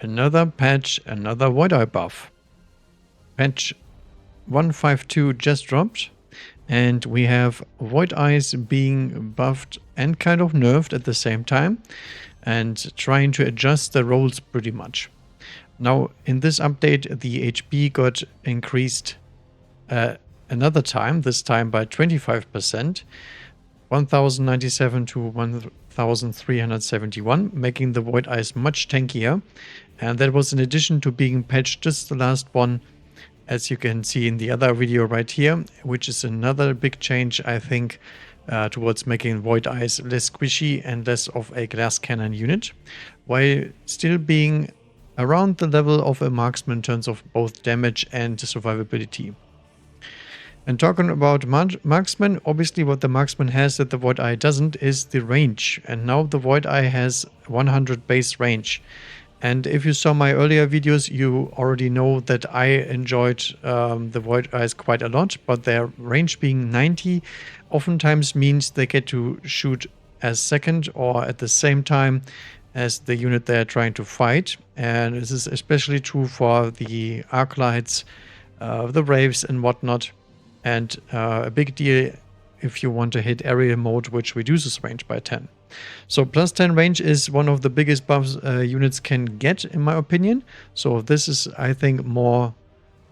another patch, another Void Eye buff. Patch 152 just dropped, and we have Void Eyes being buffed and kind of nerfed at the same time, and trying to adjust the roles pretty much. Now, in this update, the HP got increased another time, this time by 25%, 1097 to 1371, making the Void Eyes much tankier. And that was in addition to being patched just the last one, as you can see in the other video right here, which is another big change, I think, towards making Void Eyes less squishy and less of a glass cannon unit, while still being around the level of a marksman in terms of both damage and survivability. And talking about marksman, obviously what the marksman has that the Void Eye doesn't is the range. And now the Void Eye has 100 base range. And if you saw my earlier videos, you already know that I enjoyed the Void Eyes quite a lot, but their range being 90 oftentimes means they get to shoot as second or at the same time as the unit they're trying to fight. And this is especially true for the Arclights, the Braves and whatnot. And a big deal if you want to hit aerial mode, which reduces range by 10. So plus 10 range is one of the biggest buffs units can get, in my opinion. So this is, I think, more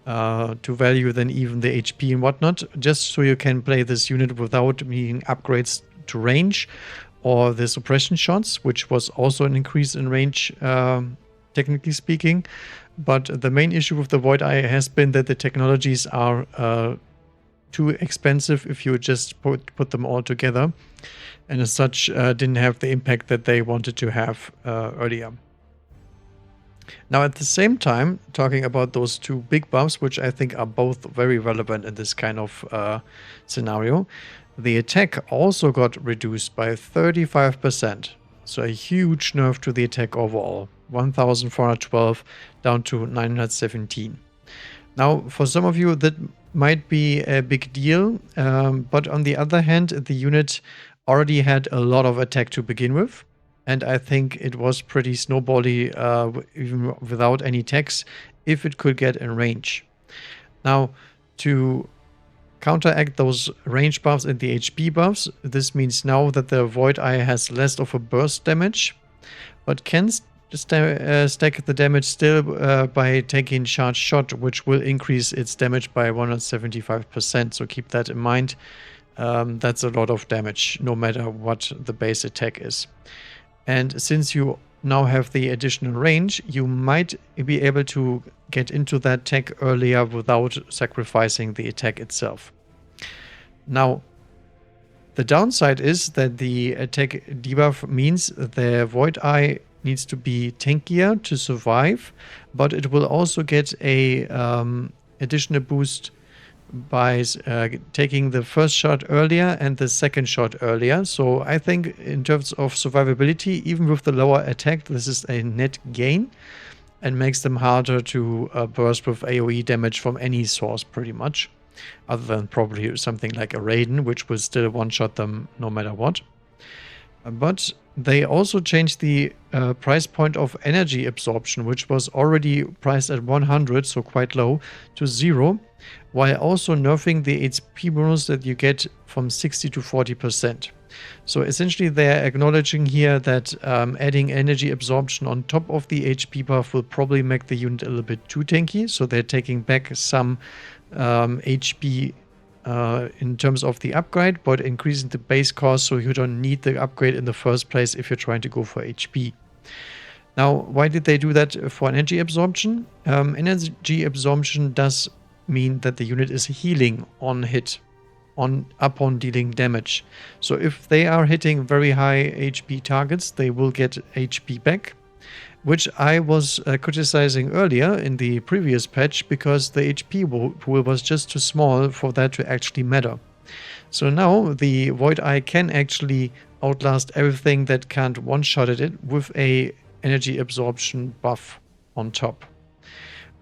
to value than even the HP and whatnot, just so you can play this unit without needing upgrades to range or the suppression shots, which was also an increase in range, technically speaking. But the main issue with the Void Eye has been that the technologies are too expensive if you just put them all together, and as such didn't have the impact that they wanted to have earlier. Now at the same time, talking about those two big buffs, which I think are both very relevant in this kind of scenario, the attack also got reduced by 35%. So a huge nerf to the attack overall, 1412 down to 917. Now for some of you that might be a big deal, but on the other hand, the unit already had a lot of attack to begin with, and I think it was pretty snowbally even without any attacks if it could get in range. Now, to counteract those range buffs and the HP buffs, this means now that the Void Eye has less of a burst damage, but can stack the damage still by taking charge shot, which will increase its damage by 175%. So keep that in mind. That's a lot of damage, no matter what the base attack is. And since you now have the additional range, you might be able to get into that tech earlier without sacrificing the attack itself. Now, the downside is that the attack debuff means the Void Eye needs to be tankier to survive, but it will also get a additional boost by taking the first shot earlier and the second shot earlier. So I think in terms of survivability, even with the lower attack, this is a net gain and makes them harder to burst with AoE damage from any source pretty much, other than probably something like a Raiden, which will still one-shot them no matter what. But they also changed the price point of energy absorption, which was already priced at 100, so quite low, to 0, while also nerfing the HP bonus that you get from 60 to 40%. So essentially they're acknowledging here that adding energy absorption on top of the HP buff will probably make the unit a little bit too tanky, so they're taking back some HP in terms of the upgrade, but increasing the base cost so you don't need the upgrade in the first place if you're trying to go for HP. Now, why did they do that for energy absorption? Energy absorption does mean that the unit is healing on hit, upon dealing damage. So if they are hitting very high HP targets, they will get HP back, which I was criticizing earlier in the previous patch because the HP pool was just too small for that to actually matter. So now the Void Eye can actually outlast everything that can't one-shot it with a energy absorption buff on top.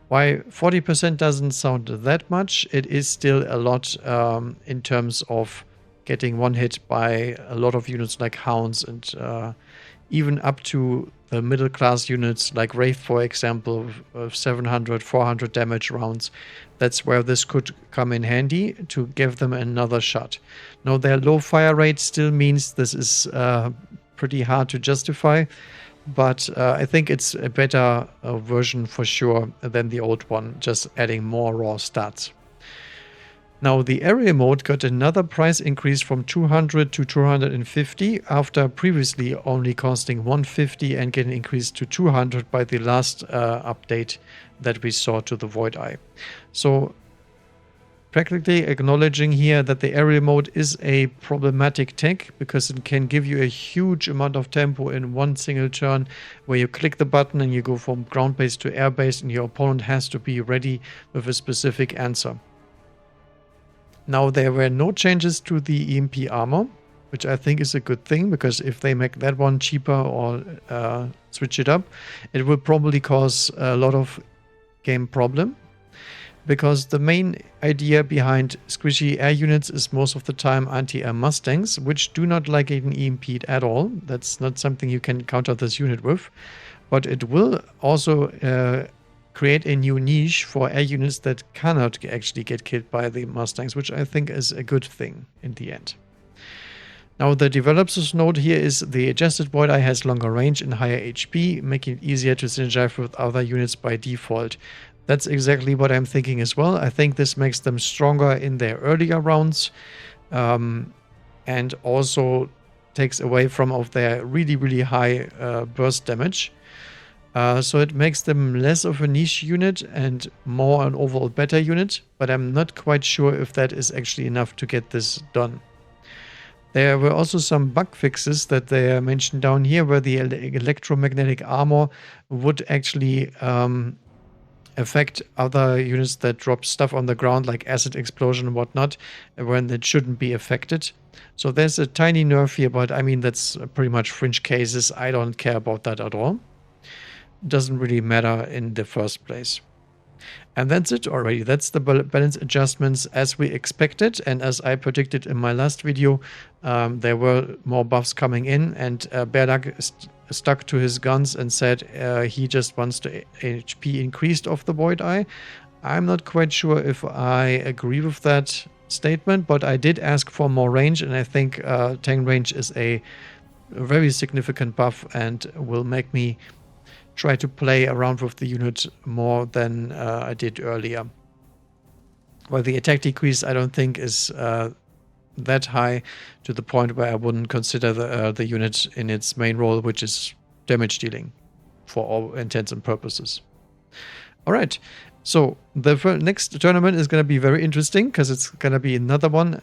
Why 40% doesn't sound that much, it is still a lot in terms of getting one hit by a lot of units like Hounds and even up to the middle class units like Wraith, for example, of 700, 400 damage rounds. That's where this could come in handy to give them another shot. Now, their low fire rate still means this is pretty hard to justify, but I think it's a better version for sure than the old one, just adding more raw stats. Now, the area mode got another price increase from 200 to 250 after previously only costing 150 and getting increased to 200 by the last update that we saw to the Void Eye. So practically acknowledging here that the area mode is a problematic tech because it can give you a huge amount of tempo in one single turn where you click the button and you go from ground base to air base and your opponent has to be ready with a specific answer. Now, there were no changes to the EMP armor, which I think is a good thing, because if they make that one cheaper or switch it up, it will probably cause a lot of game problem. Because the main idea behind squishy air units is most of the time anti-air Mustangs, which do not like getting EMP'd at all. That's not something you can counter this unit with. But it will also create a new niche for air units that cannot actually get killed by the Mustangs, which I think is a good thing in the end. Now, the developer's note here is the adjusted Void Eye has longer range and higher HP, making it easier to synergize with other units by default. That's exactly what I'm thinking as well. I think this makes them stronger in their earlier rounds, and also takes away from of their really, really high burst damage. So it makes them less of a niche unit and more an overall better unit, but I'm not quite sure if that is actually enough to get this done. There were also some bug fixes that they mentioned down here, where the electromagnetic armor would actually affect other units that drop stuff on the ground, like acid explosion and whatnot, when it shouldn't be affected. So there's a tiny nerf here, but I mean, that's pretty much fringe cases. I don't care about that at all. Doesn't really matter in the first place. And that's it already. That's the balance adjustments as we expected, and as I predicted in my last video. There were more buffs coming in, and Berlag stuck to his guns and said he just wants the HP increased of the Void Eye. I'm not quite sure if I agree with that statement, but I did ask for more range, and I think tank range is a very significant buff and will make me try to play around with the unit more than I did earlier. Well, the attack decrease I don't think is that high to the point where I wouldn't consider the unit in its main role, which is damage dealing for all intents and purposes. All right, so the next tournament is going to be very interesting because it's going to be another one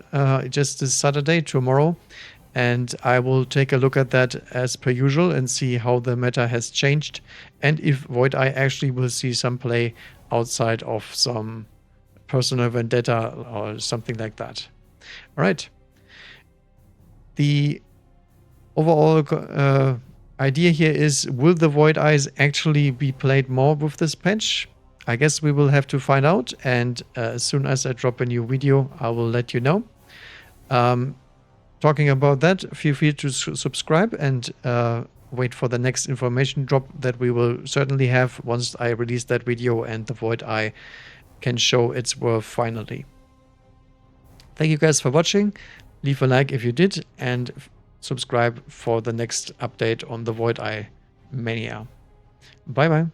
just this Saturday, tomorrow. And I will take a look at that as per usual and see how the meta has changed, and if Void Eye actually will see some play outside of some personal vendetta or something like that. All right. The overall idea here is, will the Void Eyes actually be played more with this patch? I guess we will have to find out, and as soon as I drop a new video, I will let you know. Talking about that, feel free to subscribe and wait for the next information drop that we will certainly have once I release that video and the Void Eye can show its worth finally. Thank you guys for watching. Leave a like if you did, and subscribe for the next update on the Void Eye Mania. Bye bye.